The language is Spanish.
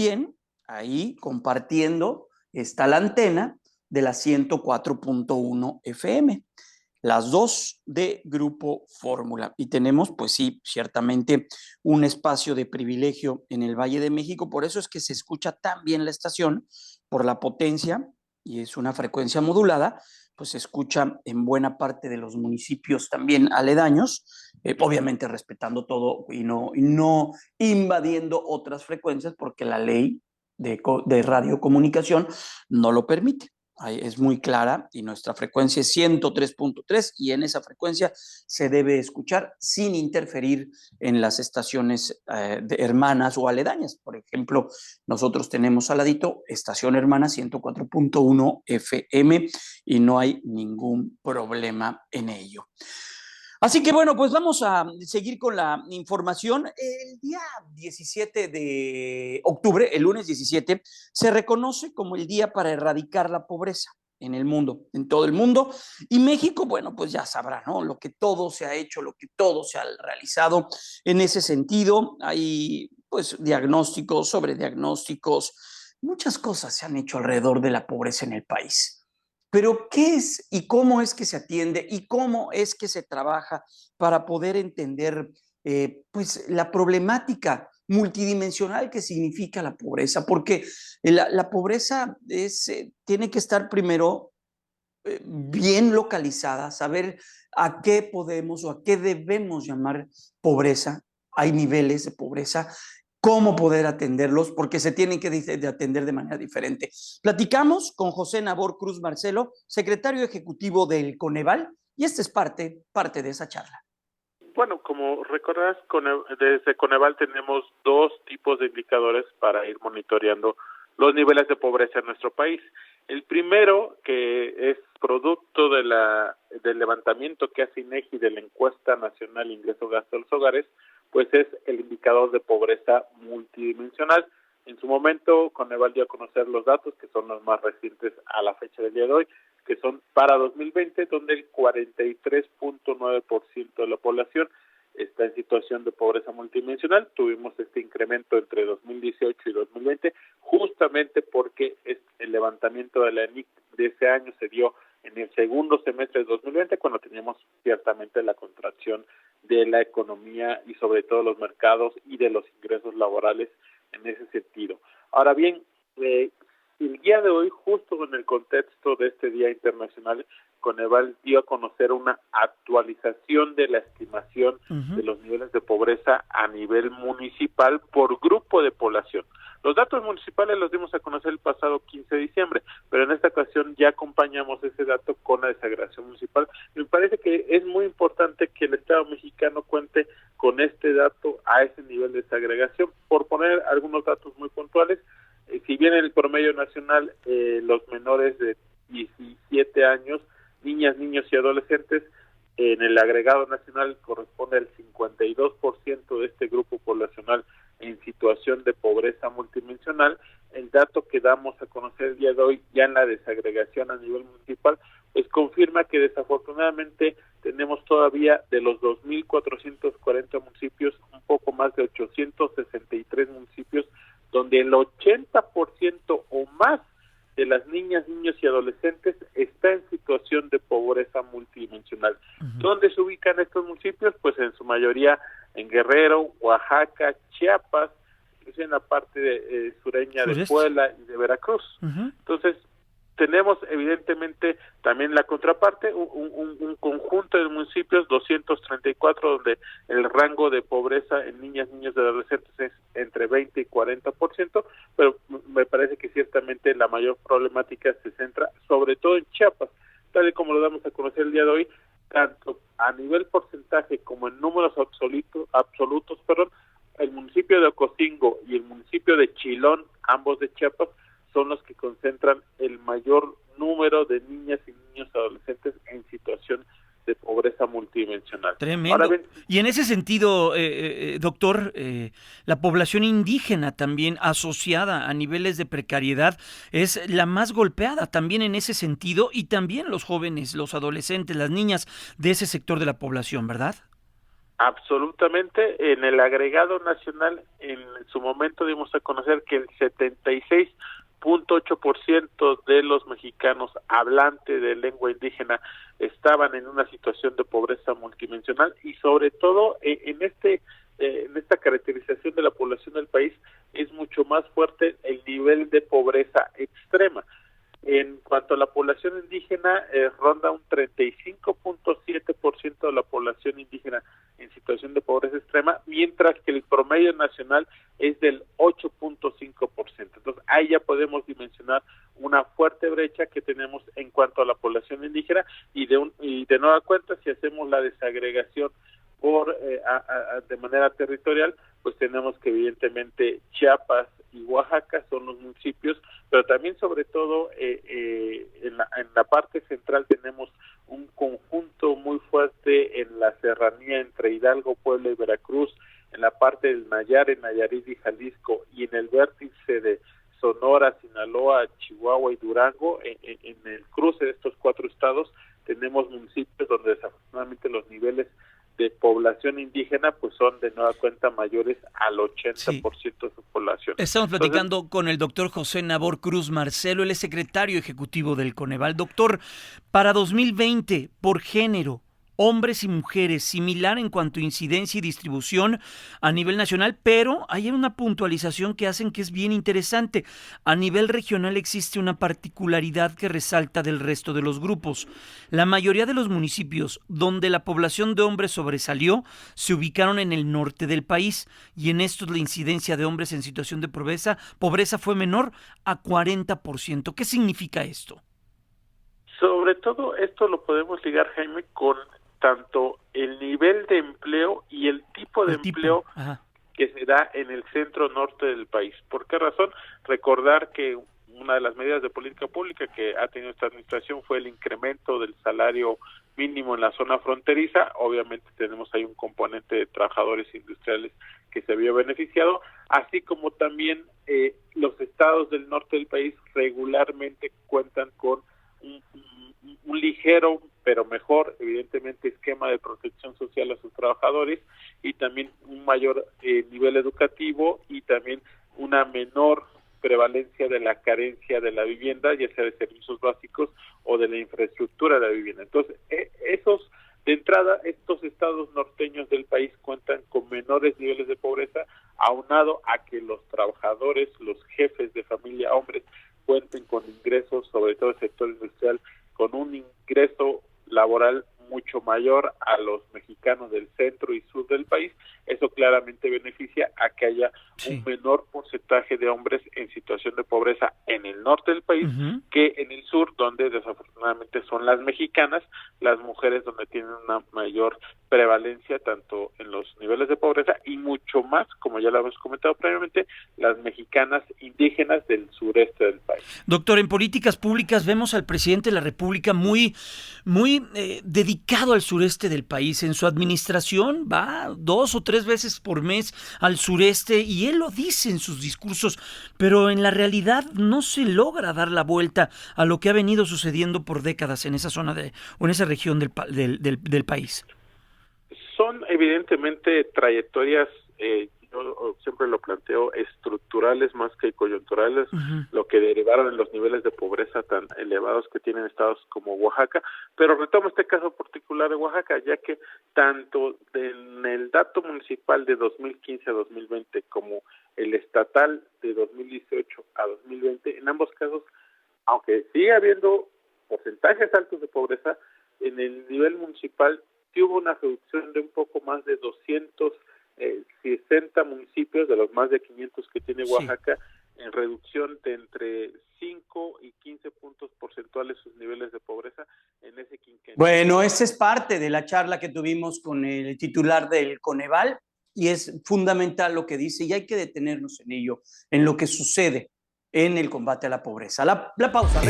Bien, ahí compartiendo está la antena de la 104.1 FM, las dos de Grupo Fórmula. Y tenemos, pues sí, ciertamente un espacio de privilegio en el Valle de México, por eso es que se escucha tan bien la estación, por la potencia, y es una frecuencia modulada, pues se escucha en buena parte de los municipios también aledaños, obviamente respetando todo y no invadiendo otras frecuencias, porque la ley de radiocomunicación no lo permite. Ahí es muy clara y nuestra frecuencia es 103.3 y en esa frecuencia se debe escuchar sin interferir en las estaciones hermanas o aledañas. Por ejemplo, nosotros tenemos al ladito estación hermana 104.1 FM y no hay ningún problema en ello. Así que bueno, pues vamos a seguir con la información. El día 17 de octubre, el lunes 17, se reconoce como el día para erradicar la pobreza en el mundo, en todo el mundo. Y México, bueno, pues ya sabrá, ¿no? Lo que todo se ha hecho, lo que todo se ha realizado en ese sentido. Hay pues diagnósticos, sobre diagnósticos, muchas cosas se han hecho alrededor de la pobreza en el país. Pero, ¿qué es y cómo es que se atiende y cómo es que se trabaja para poder entender pues, la problemática multidimensional que significa la pobreza? Porque la pobreza tiene que estar primero bien localizada, saber a qué podemos o a qué debemos llamar pobreza. Hay niveles de pobreza, cómo poder atenderlos, porque se tienen que de atender de manera diferente. Platicamos con José Nabor Cruz Marcelo, secretario ejecutivo del Coneval, y esta es parte de esa charla. Bueno, como recordarás, desde Coneval tenemos dos tipos de indicadores para ir monitoreando los niveles de pobreza en nuestro país. El primero, que es producto del levantamiento que hace INEGI de la encuesta nacional Ingreso-Gasto de los Hogares, pues es el indicador de pobreza multidimensional. En su momento, Coneval dio a conocer los datos, que son los más recientes a la fecha del día de hoy, que son para 2020, donde el 43.9% de la población está en situación de pobreza multidimensional. Tuvimos este incremento entre 2018 y 2020, justamente porque el levantamiento de la ENIC de ese año se dio en el segundo semestre de 2020, cuando teníamos ciertamente la contracción de la economía y sobre todo los mercados y de los ingresos laborales en ese sentido. Ahora bien, el día de hoy, justo en el contexto de este Día Internacional, Coneval dio a conocer una actualización de la estimación de los niveles de pobreza a nivel municipal por grupo de población. Los datos municipales los dimos a conocer el pasado 15 de diciembre, pero en esta ocasión ya acompañamos ese dato con la desagregación municipal. Me parece que es muy importante que el Estado mexicano cuente con este dato a ese nivel de desagregación. Por poner algunos datos muy puntuales, si bien en el promedio nacional los menores de 17 años, niñas, niños y adolescentes, en el agregado nacional corresponde al 52% de este grupo poblacional en situación de pobreza multidimensional. El dato que damos a conocer el día de hoy, ya en la desagregación a nivel municipal, pues confirma que desafortunadamente tenemos todavía de los 2.440 municipios, un poco más de 863 municipios, donde el 80% o más de las niñas, niños y adolescentes está en situación de pobreza multidimensional. ¿Dónde se ubican estos municipios? Pues en su mayoría en Guerrero, Oaxaca, Chiapas, incluso en la parte sureña de Puebla y de Veracruz. Entonces, tenemos evidentemente también la contraparte, un conjunto de municipios, 234, donde el rango de pobreza en niñas, niños y adolescentes es entre 20 y 40%, pero me parece que ciertamente la mayor problemática se centra sobre todo en Chiapas, tal y como lo damos a conocer el día de hoy, tanto a nivel porcentaje como en números absolutos, el municipio de Ocosingo y el municipio de Chilón, ambos de Chiapas, son los que concentran el mayor número de niñas y niños adolescentes en situación de pobreza multidimensional. Tremendo. Ahora bien, y en ese sentido, doctor, la población indígena también asociada a niveles de precariedad es la más golpeada también en ese sentido, y también los jóvenes, los adolescentes, las niñas de ese sector de la población, ¿verdad? Absolutamente. En el agregado nacional, en su momento dimos a conocer que el 76.8% de los mexicanos hablantes de lengua indígena estaban en una situación de pobreza multidimensional, y sobre todo en esta caracterización de la población del país es mucho más fuerte el nivel de pobreza extrema. En cuanto a la población indígena, ronda un 35.7% de la población indígena en situación de pobreza extrema, mientras que el promedio nacional es del 8.5%. Entonces, ahí ya podemos dimensionar una fuerte brecha que tenemos en cuanto a la población indígena, y de nueva cuenta, si hacemos la desagregación de manera territorial, pues tenemos que evidentemente Chiapas y Oaxaca son los municipios, pero también sobre todo en la parte central tenemos un conjunto muy fuerte en la serranía entre Hidalgo, Puebla y Veracruz, en la parte del Nayarit y Jalisco, y en el vértice de Sonora, Sinaloa, Chihuahua y Durango. En el cruce de estos 4 estados tenemos municipios donde desafortunadamente los niveles de población indígena pues son de nueva cuenta mayores al 80% de su población. Estamos platicando con el doctor José Nabor Cruz Marcelo, él es secretario ejecutivo del Coneval. Doctor, para 2020, por género, hombres y mujeres, similar en cuanto a incidencia y distribución a nivel nacional, pero hay una puntualización que hacen que es bien interesante. A nivel regional existe una particularidad que resalta del resto de los grupos. La mayoría de los municipios donde la población de hombres sobresalió se ubicaron en el norte del país, y en estos la incidencia de hombres en situación de pobreza fue menor a 40%. ¿Qué significa esto? Sobre todo esto lo podemos ligar, Jaime, con tanto el nivel de empleo y el tipo de empleo que se da en el centro norte del país. ¿Por qué razón? Recordar que una de las medidas de política pública que ha tenido esta administración fue el incremento del salario mínimo en la zona fronteriza. Obviamente tenemos ahí un componente de trabajadores industriales que se vio beneficiado, así como también los estados del norte del país regularmente cuentan con un ligero pero mejor, evidentemente, esquema de protección social a sus trabajadores, y también un mayor nivel educativo, y también una menor prevalencia de la carencia de la vivienda, ya sea de servicios básicos o de la infraestructura de la vivienda. Entonces, de entrada, estos estados norteños del país cuentan con menores niveles de pobreza, aunado a que los trabajadores, los jefes de familia, hombres, cuenten con ingresos, sobre todo el sector industrial, con un ingreso laboral mucho mayor a los mexicanos del centro y sur del país. Eso claramente beneficia a que haya un menor porcentaje de hombres en situación de pobreza en el norte del país que en el sur, donde desafortunadamente son las mexicanas, las mujeres donde tienen una mayor prevalencia tanto en los niveles de pobreza, y mucho más, como ya lo hemos comentado previamente, las mexicanas indígenas del sureste del país. Doctor, en políticas públicas vemos al presidente de la República muy dedicado al sureste del país. En su administración va 2 o 3 veces por mes al sureste, y él lo dice en sus discursos, pero en la realidad no se logra dar la vuelta a lo que ha venido sucediendo por décadas en esa zona o en esa región del país. Son evidentemente trayectorias, yo siempre lo planteo, estructurales más que coyunturales, lo que derivaron en los niveles de pobreza tan elevados que tienen estados como Oaxaca. Pero retomo este caso particular de Oaxaca, ya que tanto en el dato municipal de 2015 a 2020 como el estatal de 2018 a 2020, en ambos casos, aunque sigue habiendo porcentajes altos de pobreza, en el nivel municipal sí hubo una reducción de un poco más de 260 municipios de los más de 500 que tiene Oaxaca, en reducción de entre 5 y 15 puntos porcentuales sus niveles de pobreza en ese quinquenio. Bueno, esa es parte de la charla que tuvimos con el titular del Coneval, y es fundamental lo que dice, y hay que detenernos en ello, en lo que sucede en el combate a la pobreza. La pausa.